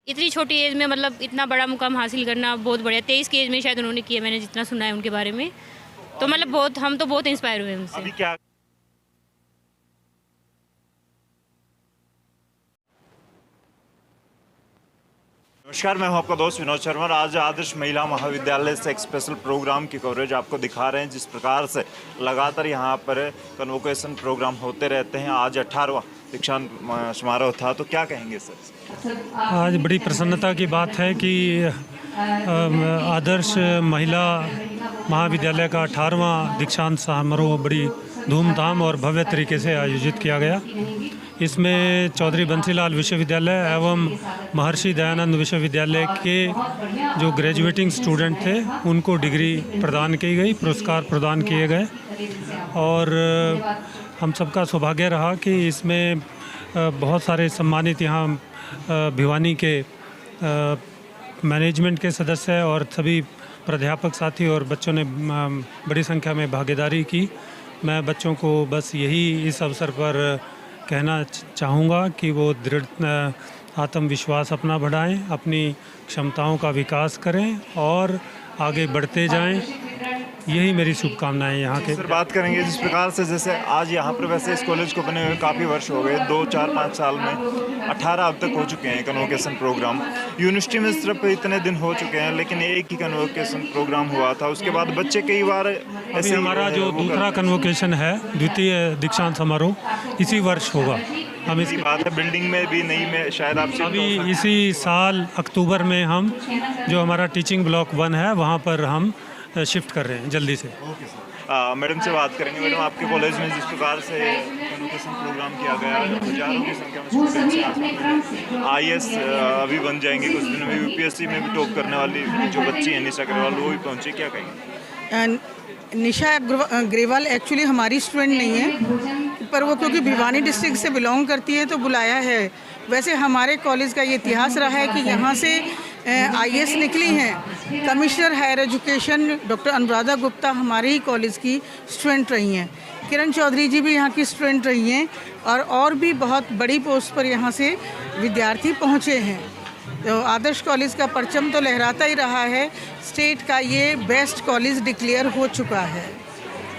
इतनी छोटी एज में मतलब इतना बड़ा मुकाम हासिल करना बहुत बढ़िया। 23 की एज में शायद उन्होंने किया, मैंने जितना सुना है उनके बारे में। तो मतलब बहुत, हम तो बहुत इंस्पायर हुए उनसे। अभी क्या नमस्कार, मैं हूं आपका दोस्त विनोद शर्मा। आज आदर्श महिला महाविद्यालय से एक स्पेशल प्रोग्राम की कवरेज आपको दिखा रहे हैं। जिस प्रकार से लगातार यहां पर कन्वोकेशन प्रोग्राम होते रहते हैं, आज 18वां दीक्षांत समारोह था, तो क्या कहेंगे सर? आज बड़ी प्रसन्नता की बात है कि आदर्श महिला महाविद्यालय का 18वां दीक्षांत समारोह बड़ी धूमधाम और भव्य तरीके से आयोजित किया गया। इसमें चौधरी बंसीलाल विश्वविद्यालय एवं महर्षि दयानंद विश्वविद्यालय के जो ग्रेजुएटिंग स्टूडेंट थे उनको डिग्री प्रदान की गई, पुरस्कार प्रदान किए गए। और हम सबका सौभाग्य रहा कि इसमें बहुत सारे सम्मानित यहाँ भिवानी के मैनेजमेंट के सदस्य और सभी प्राध्यापक साथी और बच्चों ने बड़ी संख्या में भागीदारी की। मैं बच्चों को बस यही इस अवसर पर कहना चाहूँगा कि वो दृढ़ आत्मविश्वास अपना बढ़ाएं, अपनी क्षमताओं का विकास करें और आगे बढ़ते जाएं। यही मेरी शुभकामनाएं यहाँ के। सर, बात करेंगे जिस प्रकार से, जैसे आज यहाँ पर वैसे इस कॉलेज को बने हुए काफ़ी वर्ष हो गए, 2, 4, 5 साल में 18 अब तक हो चुके हैं कन्वोकेशन प्रोग्राम। यूनिवर्सिटी में सिर्फ इतने दिन हो चुके हैं, लेकिन एक ही कन्वोकेशन प्रोग्राम हुआ था। उसके बाद बच्चे कई बार ऐसे हमारा जो दूसरा कन्वोकेशन है, द्वितीय दीक्षांत समारोह इसी वर्ष होगा। हम इसकी बात है बिल्डिंग में भी नहीं में शायद आप अभी इसी साल अक्टूबर में हम जो हमारा टीचिंग ब्लॉक 1 है वहाँ पर हम शिफ्ट कर रहे हैं जल्दी से। ओके सर, मैडम से बात करेंगे। मैडम, आपके कॉलेज में जिस प्रकार से कन्वोकेशन प्रोग्राम किया गया, हजारों की संख्या में स्टूडेंट्स IAS अभी बन जाएंगे कुछ दिनों में, UPSC में भी टॉप करने वाली जो बच्ची है निशा अग्रवाल, वो भी पहुंची, क्या कहेंगे? निशा अग्रवाल एक्चुअली हमारी स्टूडेंट नहीं है, पर वो क्योंकि भिवानी डिस्ट्रिक्ट से बिलोंग करती है तो बुलाया है। वैसे हमारे कॉलेज का ये इतिहास रहा है कि यहाँ से IAS निकली हैं। Commissioner higher education doctor Anuradha Gupta हमारे ही कॉलेज की स्टूडेंट रही हैं। किरण चौधरी जी भी यहाँ की स्टूडेंट रही हैं और भी बहुत बड़ी पोस्ट पर यहाँ से विद्यार्थी पहुँचे हैं। तो आदर्श कॉलेज का परचम तो लहराता ही रहा है। स्टेट का ये बेस्ट कॉलेज डिक्लेयर हो चुका है।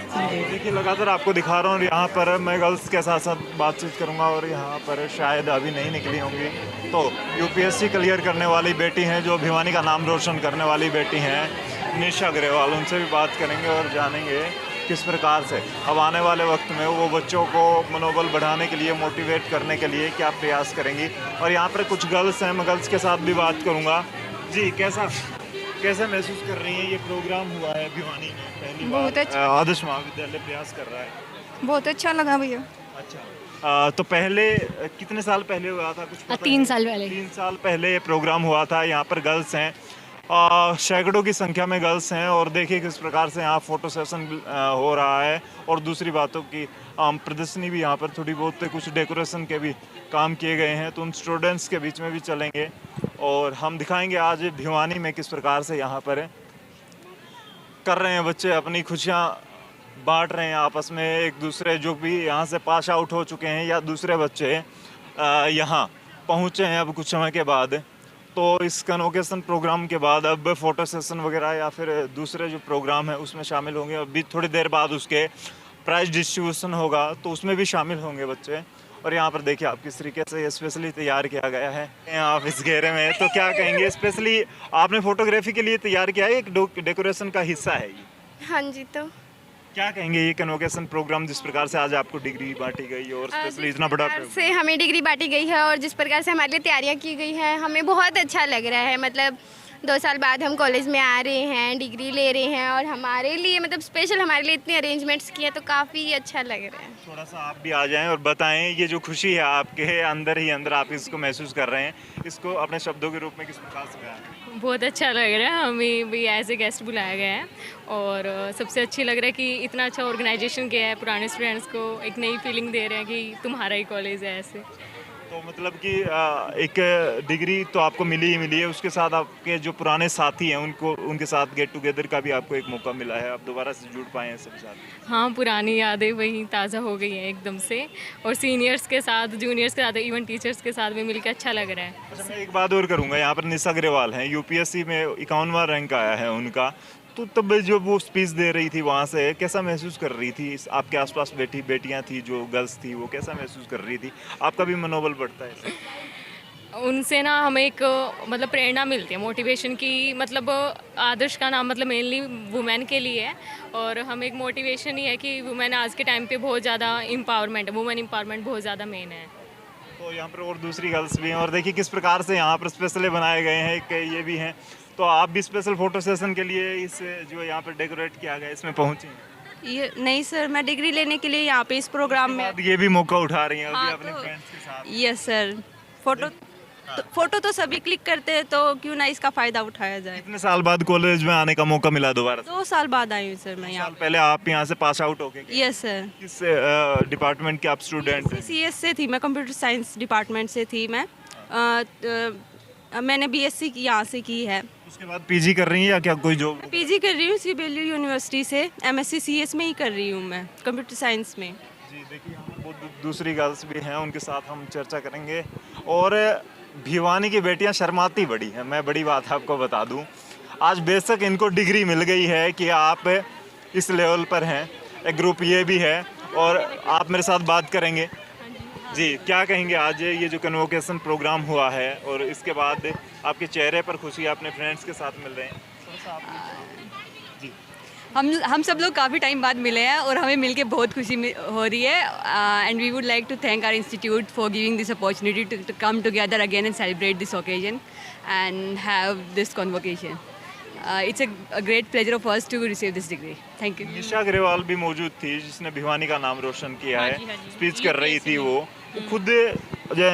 देखिए, लगातार आपको दिखा रहा हूँ। यहाँ पर मैं गर्ल्स के साथ साथ बातचीत करूँगा और यहाँ पर शायद अभी नहीं निकली होंगी तो UPSC क्लियर करने वाली बेटी हैं, जो भिवानी का नाम रोशन करने वाली बेटी हैं, निशा अग्रवाल। उनसे भी बात करेंगे और जानेंगे किस प्रकार से अब आने वाले वक्त में वो बच्चों को मनोबल बढ़ाने के लिए, मोटिवेट करने के लिए क्या प्रयास करेंगी। और यहाँ पर कुछ गर्ल्स हैं, मैं गर्ल्स के साथ भी बात करूँगा। जी, कैसा महसूस कर रही हैं? ये प्रोग्राम हुआ है भिवानी में पहली बार, बहुत अच्छा। आदर्श महाविद्यालय प्रयास कर रहा है। बहुत अच्छा लगा भैया। अच्छा, तो पहले कितने साल पहले हुआ था? कुछ 3 साल पहले। 3 साल पहले ये प्रोग्राम हुआ था। यहाँ पर गर्ल्स हैं, सैकड़ों की संख्या में गर्ल्स हैं और देखिए किस प्रकार से यहाँ फ़ोटो सेशन हो रहा है। और दूसरी बातों की प्रदर्शनी भी यहाँ पर थोड़ी बहुत, कुछ डेकोरेशन के भी काम किए गए हैं, तो उन स्टूडेंट्स के बीच में भी चलेंगे और हम दिखाएंगे आज भिवानी में किस प्रकार से यहाँ पर कर रहे हैं बच्चे, अपनी खुशियाँ बांट रहे हैं आपस में। एक दूसरे जो भी यहाँ से पास आउट हो चुके हैं या दूसरे बच्चे यहाँ पहुँचे हैं अब कुछ समय के बाद, तो इस कन्वोकेशन प्रोग्राम के बाद अब फ़ोटो सेशन वगैरह या फिर दूसरे जो प्रोग्राम है उसमें शामिल होंगे। अभी थोड़ी देर बाद उसके प्राइज़ डिस्ट्रीब्यूशन होगा तो उसमें भी शामिल होंगे बच्चे। और यहाँ पर देखिए आप किस तरीके से स्पेशली तैयार किया गया है आप इस घेरे में, तो क्या कहेंगे? स्पेशली आपने फोटोग्राफी के लिए तैयार किया है, एक डेकोरेशन का हिस्सा है ये? हाँ जी। तो क्या कहेंगे ये कन्वोकेशन प्रोग्राम जिस प्रकार से आज आपको डिग्री बांटी गई और स्पेशली इतना बड़ा से हमें डिग्री बांटी गई है और जिस प्रकार से हमारे लिए तैयारियां की गई हैं, हमें बहुत अच्छा लग रहा है। मतलब 2 साल बाद हम कॉलेज में आ रहे हैं, डिग्री ले रहे हैं और हमारे लिए मतलब स्पेशल हमारे लिए इतने अरेंजमेंट्स किए, तो काफ़ी अच्छा लग रहा है। थोड़ा सा आप भी आ जाएं और बताएं ये जो खुशी है आपके अंदर ही अंदर, आप इसको महसूस कर रहे हैं, इसको अपने शब्दों के रूप में किस प्रकार से बयान करें? बहुत अच्छा लग रहा है, हमें भी एज ए गेस्ट बुलाया गया है और सबसे अच्छी लग रहा है कि इतना अच्छा ऑर्गेनाइजेशन किया है। पुराने स्टूडेंट्स को एक नई फीलिंग दे रहे हैं कि तुम्हारा ही कॉलेज है ऐसे। तो मतलब कि एक डिग्री तो आपको मिली ही मिली है, उसके साथ आपके जो पुराने साथी हैं उनके साथ गेट टुगेदर का भी आपको एक मौका मिला है, आप दोबारा से जुड़ पाए हैं सब साथ। हाँ, पुरानी यादें वही ताज़ा हो गई हैं एकदम से, और सीनियर्स के साथ, जूनियर्स के साथ, इवन टीचर्स के साथ भी मिलकर अच्छा लग रहा है। अच्छा, मैं एक बात और करूँगा, यहाँ पर निशा अग्रवाल हैं, यूपीएससी में 51वां रैंक आया है उनका, तो तब जब वो स्पीच दे रही थी वहाँ से कैसा महसूस कर रही थी? आपके आसपास बैठी बेटियाँ थी जो गर्ल्स थी, वो कैसा महसूस कर रही थी? आपका भी मनोबल बढ़ता है इससे? उनसे ना हमें एक मतलब प्रेरणा मिलती है, मोटिवेशन की, मतलब आदर्श का नाम मतलब मेनली वुमेन के लिए है, और हमें एक मोटिवेशन ही है कि वुमेन आज के टाइम पे बहुत ज़्यादा एम्पावरमेंट है, वुमेन एम्पावरमेंट बहुत ज़्यादा मेन है। तो यहाँ पर और दूसरी गर्ल्स भी हैं, और देखिए किस प्रकार से यहाँ पर स्पेशली बनाए गए हैं, एक ये भी हैं। तो आप भी स्पेशल फोटो सेशन के लिए इस जो यहाँ पर डेकोरेट किया गया इसमें पहुँचे हैं? ये नहीं सर, मैं डिग्री लेने के लिए यहाँ पे इस प्रोग्राम में। ये भी मौका उठा रही हैं अभी हाँ, अपने तो फ्रेंड्स के साथ? यस सर, फोटो तो सभी क्लिक करते हैं, तो क्यों ना इसका फ़ायदा उठाया जाए। कितने साल बाद कॉलेज में आने का मौका मिला दोबारा से? 2 साल बाद आई हूँ सर मैं यहाँ। साल पहले आप यहाँ से पास आउट हो गए? Yes sir. किस डिपार्टमेंट के आप स्टूडेंट हैं? CS से थी मैं, कंप्यूटर साइंस डिपार्टमेंट से थी मैं। मैंने BSc यहाँ से की है। उसके बाद पीजी कर रही हैं या क्या कोई जॉब? PG कर रही हूँ CBLU यूनिवर्सिटी से, MSc CS में ही कर रही हूँ मैं, कंप्यूटर साइंस में। जी देखिए, यहाँ पर बहुत दूसरी गर्ल्स भी हैं, उनके साथ हम चर्चा करेंगे। और भिवानी की बेटियां शर्माती बड़ी हैं, मैं बड़ी बात आपको बता दूं। आज बेशक इनको डिग्री मिल गई है कि आप इस लेवल पर हैं, एक ग्रुप ये भी है, और आप मेरे साथ बात करेंगे। जी, क्या कहेंगे आज ये जो कन्वोकेशन प्रोग्राम हुआ है और इसके बाद आपके चेहरे पर खुशी, अपने फ्रेंड्स के साथ मिल रहे हैं? जी, हम सब लोग काफ़ी टाइम बाद मिले हैं और हमें मिलके बहुत खुशी हो रही है, and we would like to thank our institute for giving this opportunity to come together again and celebrate this occasion and have this convocation. It's a great pleasure of us to receive this degree. Thank you. Nisha Agarwal भी मौजूद थी जिसने भिवानी का नाम रोशन किया है, speech कर रही थी वो खुद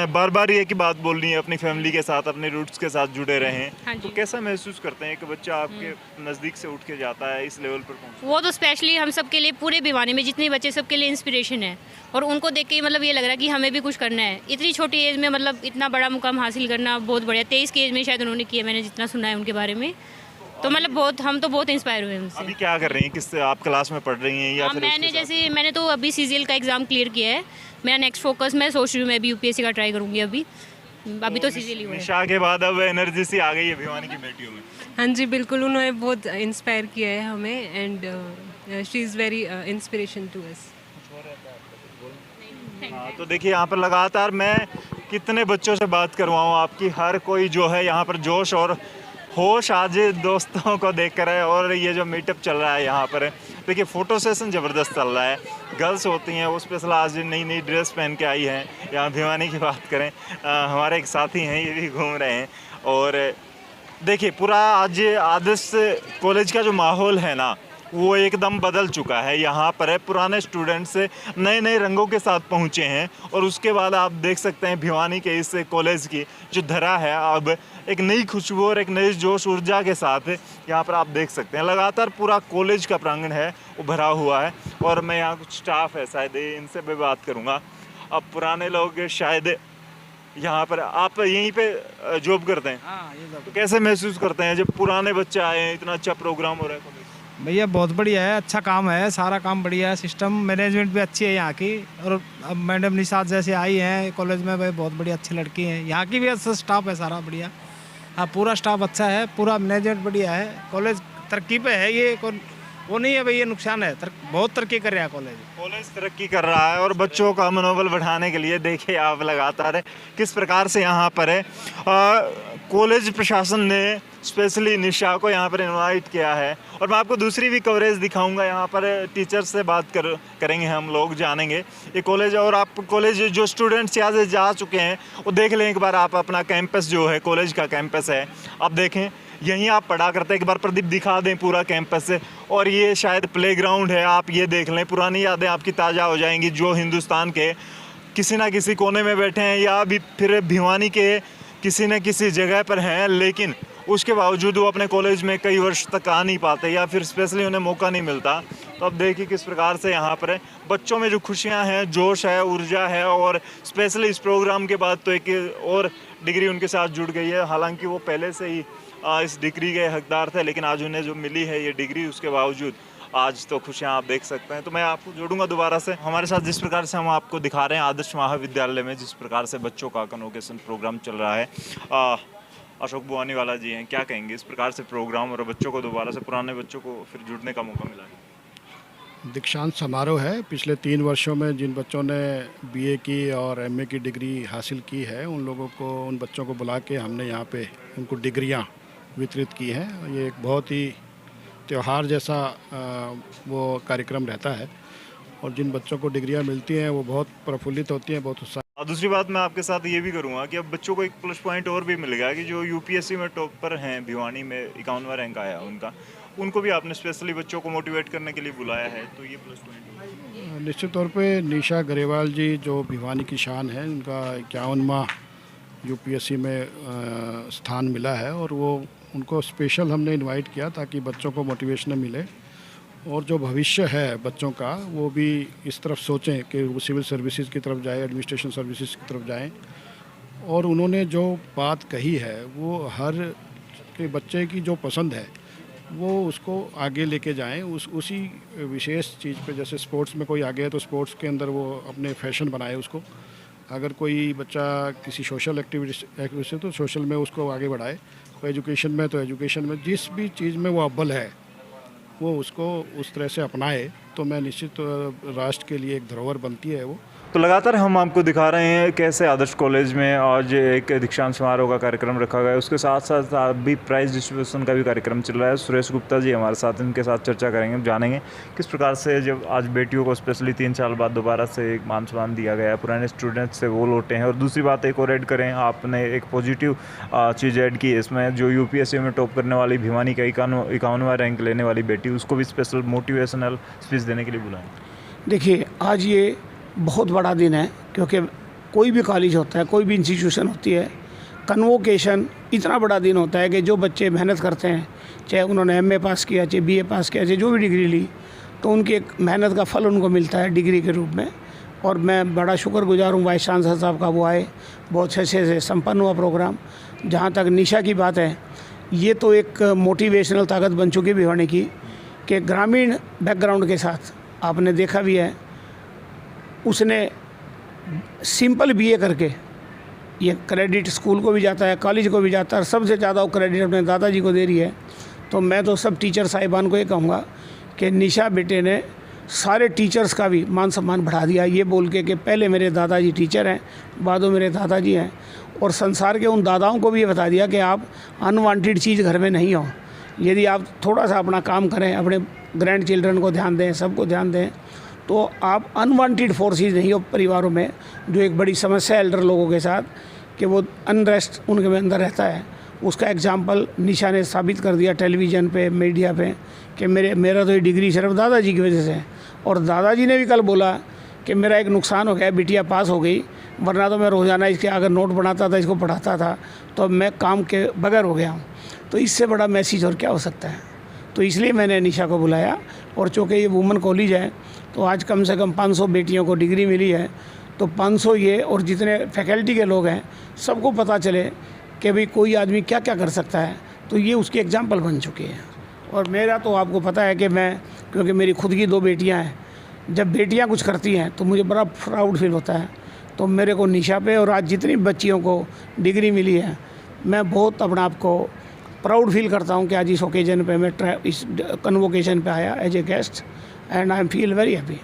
बार बार ये की बात बोल रही है, अपनी फैमिली के साथ, अपने रूट्स के साथ जुड़े रहें। तो कैसा महसूस करते हैं कि बच्चा आपके नज़दीक से उठ के जाता है, इस लेवल पर पहुंचता है? वो तो स्पेशली हम सब के लिए, पूरे भिवानी में जितने बच्चे सबके लिए इंस्पिरेशन है, और उनको देख के मतलब ये लग रहा है कि हमें भी कुछ करना है। इतनी छोटी एज में मतलब इतना बड़ा मुकाम हासिल करना बहुत बढ़िया। 23 की एज में शायद उन्होंने किया, मैंने जितना सुना है उनके बारे में, तो मतलब बहुत, हम तो बहुत इंस्पायर हुए उनसे। अभी क्या कर रही हैं, किस आप क्लास में पढ़ रही हैं या फिर मैंने तो अभी CGL का एग्ज़ाम क्लियर किया है। मेरा नेक्स्ट फोकस, मैं सोच रही हूँ मैं भी UPSC का ट्राई करूँगी। अभी तो CGL ही हुआ है। निशा के बाद अब एनर्जी सी आ गई है भिवानी की बेटियों में। हाँ जी बिल्कुल, उन्होंने बहुत इंस्पायर किया है हमें, and she is very inspiration to us. हाँ, तो देखिए यहाँ पर लगातार मैं कितने बच्चों से बात करवाऊँ, आपकी हर कोई जो है यहाँ पर जोश और होश आज दोस्तों को देख कर है। और ये जो मीटअप चल रहा है यहाँ पर, देखिए फ़ोटो सेशन ज़बरदस्त चल रहा है। गर्ल्स होती हैं वो स्पेशल आज नई नई ड्रेस पहन के आई हैं। यहाँ भिवानी की बात करें, हमारे एक साथी हैं, ये भी घूम रहे हैं। और देखिए पूरा आज आदर्श कॉलेज का जो माहौल है ना, वो एकदम बदल चुका है। यहाँ पर पुराने स्टूडेंट्स नए नए रंगों के साथ पहुँचे हैं, और उसके बाद आप देख सकते हैं भिवानी के इस कॉलेज की जो धरा है अब एक नई खुशबू और एक नई जोश ऊर्जा के साथ यहाँ पर आप देख सकते हैं। लगातार पूरा कॉलेज का प्रांगण है वो भरा हुआ है। और मैं यहाँ कुछ स्टाफ है, शायद इनसे भी बात करूँगा। अब पुराने लोग शायद यहाँ पर, आप यहीं पे जॉब करते हैं? हाँ, ये तो कैसे महसूस करते हैं जब पुराने बच्चे आए हैं, इतना अच्छा प्रोग्राम हो रहा है? भैया बहुत बढ़िया है, अच्छा काम है, सारा काम बढ़िया है, सिस्टम मैनेजमेंट भी अच्छी है यहाँ की। और अब मैडम निशात जैसे आई हैं कॉलेज में, भाई बहुत बढ़िया अच्छी लड़की हैं। यहाँ की भी अच्छा स्टाफ है, सारा बढ़िया। हाँ, पूरा स्टाफ अच्छा है, पूरा मैनेजमेंट बढ़िया है। कॉलेज तरक्की पे है, ये वो नहीं है भाई ये नुकसान है, बहुत तरक्की कर रहा है कॉलेज तरक्की कर रहा है। और बच्चों का मनोबल बढ़ाने के लिए देखिए आप लगातार किस प्रकार से यहाँ पर है कॉलेज प्रशासन ने स्पेशली निशा को यहाँ पर इनवाइट किया है। और मैं आपको दूसरी भी कवरेज दिखाऊंगा, यहाँ पर टीचर्स से बात करेंगे हम लोग, जानेंगे ये कॉलेज। और आप कॉलेज जो स्टूडेंट्स यहाँ से जा चुके हैं वो देख लें एक बार, आप अपना कैंपस जो है, कॉलेज का कैंपस है, आप देखें, यहीं आप पढ़ा करते हैं। एक बार प्रदीप दिखा दें पूरा कैंपस। और ये शायद प्लेग्राउंड है, आप ये देख लें, पुरानी यादें आपकी ताज़ा हो जाएंगी जो हिंदुस्तान के किसी ना किसी कोने में बैठे हैं या भी फिर भिवानी के किसी न किसी जगह पर हैं, लेकिन उसके बावजूद वो अपने कॉलेज में कई वर्ष तक आ नहीं पाते या फिर स्पेशली उन्हें मौका नहीं मिलता। तो अब देखिए किस प्रकार से यहाँ पर है, बच्चों में जो खुशियाँ हैं, जोश है, ऊर्जा है, और स्पेशली इस प्रोग्राम के बाद तो एक और डिग्री उनके साथ जुड़ गई है। हालांकि वो पहले से ही इस डिग्री के हकदार थे, लेकिन आज उन्हें जो मिली है ये डिग्री, उसके बावजूद आज तो खुशियाँ आप देख सकते हैं। तो मैं आपको जोड़ूंगा दोबारा से हमारे साथ। जिस प्रकार से हम आपको दिखा रहे हैं आदर्श महाविद्यालय में जिस प्रकार से बच्चों का कन्वोकेशन प्रोग्राम चल रहा है, अशोक बुआनीवाला जी हैं, क्या कहेंगे इस प्रकार से प्रोग्राम और बच्चों को दोबारा से, पुराने बच्चों को फिर जुड़ने का मौका मिला है? दीक्षांत समारोह है। पिछले 3 वर्षों में जिन बच्चों ने बीए की और एमए की डिग्री हासिल की है, उन लोगों को, उन बच्चों को बुला के हमने यहाँ पे उनको डिग्रियाँ वितरित की हैं। ये एक बहुत ही त्यौहार जैसा वो कार्यक्रम रहता है, और जिन बच्चों को डिग्रियाँ मिलती हैं वो बहुत प्रफुल्लित होती हैं, बहुत उत्साह। और दूसरी बात मैं आपके साथ ये भी करूँगा कि अब बच्चों को एक प्लस पॉइंट और भी मिल गया कि जो यूपीएससी में टॉपर हैं, भिवानी में 51वां रैंक आया उनका, उनको भी आपने स्पेशली बच्चों को मोटिवेट करने के लिए बुलाया है, तो ये प्लस पॉइंट। निश्चित तौर पे निशा गरेवाल जी जो भिवानी की शान है, उनका 51वां यूपीएससी में स्थान मिला है, और वो उनको स्पेशल हमने इनवाइट किया ताकि बच्चों को मोटिवेशन मिले, और जो भविष्य है बच्चों का वो भी इस तरफ सोचें कि वो सिविल सर्विसेज की तरफ जाए, एडमिनिस्ट्रेशन सर्विसेज की तरफ जाएं। और उन्होंने जो बात कही है वो हर के बच्चे की जो पसंद है वो उसको आगे लेके जाएं, उसी विशेष चीज़ पे। जैसे स्पोर्ट्स में कोई आगे है तो स्पोर्ट्स के अंदर वो अपने फैशन बनाए उसको, अगर कोई बच्चा किसी सोशल एक्टिविटी से तो सोशल में उसको आगे बढ़ाए, कोई एजुकेशन में तो एजुकेशन में, जिस भी चीज़ में वो अव्वल है वो उसको उस तरह से अपनाए, तो मैं निश्चित राष्ट्र के लिए एक धरोहर बनती है वो। तो लगातार हम आपको दिखा रहे हैं कैसे आदर्श कॉलेज में आज एक दीक्षांत समारोह का कार्यक्रम रखा गया है, उसके साथ साथ अभी प्राइज डिस्ट्रीब्यूशन का भी कार्यक्रम चल रहा है। सुरेश गुप्ता जी हमारे साथ, इनके साथ चर्चा करेंगे, जानेंगे किस प्रकार से जब आज बेटियों को स्पेशली 3 साल बाद दोबारा से एक मान सम्मान दिया गया है, पुराने स्टूडेंट्स से वो लौटे हैं। और दूसरी बात एक और ऐड करें, आपने एक पॉजिटिव चीज़ ऐड की है इसमें, जो यूपीएससी में टॉप करने वाली भिवानी का 51वां रैंक लेने वाली बेटी, उसको भी स्पेशल मोटिवेशनल स्पीच देने के लिए बुलाएं। देखिए, आज ये बहुत बड़ा दिन है, क्योंकि कोई भी कॉलेज होता है, कोई भी इंस्टीट्यूशन होती है, कन्वोकेशन इतना बड़ा दिन होता है कि जो बच्चे मेहनत करते हैं, चाहे उन्होंने एमए पास किया, चाहे बीए पास किया, चाहे जो भी डिग्री ली, तो उनकी एक मेहनत का फल उनको मिलता है डिग्री के रूप में। और मैं बड़ा शुक्रगुजार हूँ वाइस चांसलर साहब का, वो आए, बहुत अच्छे से संपन्न हुआ प्रोग्राम। जहाँ तक निशा की बात है, ये तो एक मोटिवेशनल ताकत बन चुकी है भिवानी की, कि ग्रामीण बैकग्राउंड के साथ आपने देखा भी है, उसने सिंपल बीए करके ये क्रेडिट स्कूल को भी जाता है, कॉलेज को भी जाता है, और सबसे ज़्यादा वो क्रेडिट अपने दादाजी को दे रही है। तो मैं तो सब टीचर साहिबान को ये कहूँगा कि निशा बेटे ने सारे टीचर्स का भी मान सम्मान बढ़ा दिया, ये बोल के कि पहले मेरे दादाजी टीचर हैं, बाद में मेरे दादाजी हैं। और संसार के उन दादाओं को भी ये बता दिया कि आप अनवांटेड चीज़ घर में नहीं हो, यदि आप थोड़ा सा अपना काम करें, अपने ग्रैंड चिल्ड्रन को ध्यान दें, सबको ध्यान दें, तो आप अनवांटेड फोर्सेस नहीं हो परिवारों में, जो एक बड़ी समस्या है एल्डर लोगों के साथ, कि वो अनरेस्ट उनके अंदर रहता है। उसका एग्जाम्पल निशा ने साबित कर दिया टेलीविज़न पे, मीडिया पे, कि मेरा तो ये डिग्री सिर्फ दादाजी की वजह से है। और दादाजी ने भी कल बोला कि मेरा एक नुकसान हो गया, बिटिया पास हो गई, वरना तो मैं रोज़ाना इसके अगर नोट बनाता था, इसको पढ़ाता था, तो मैं काम के बगैर हो गया हूँ। तो इससे बड़ा मैसेज और क्या हो सकता है। तो इसलिए मैंने निशा को बुलाया, और चूँकि ये वुमेन कॉलेज है तो आज कम से कम 500 बेटियों को डिग्री मिली है, तो 500 ये और जितने फैकल्टी के लोग हैं सबको पता चले कि भाई कोई आदमी क्या क्या कर सकता है, तो ये उसकी एग्जाम्पल बन चुकी है। और मेरा तो आपको पता है कि मैं, क्योंकि मेरी खुद की 2 बेटियां हैं, जब बेटियां कुछ करती हैं तो मुझे बड़ा प्राउड फील होता है। तो मेरे को निशा पे और आज जितनी बच्चियों को डिग्री मिली है, मैं बहुत अपने आप को प्राउड फील करता हूँ कि आज इस ओकेजन पे मैं इस कन्वोकेशन पे आया as a guest, and I am feel very happy.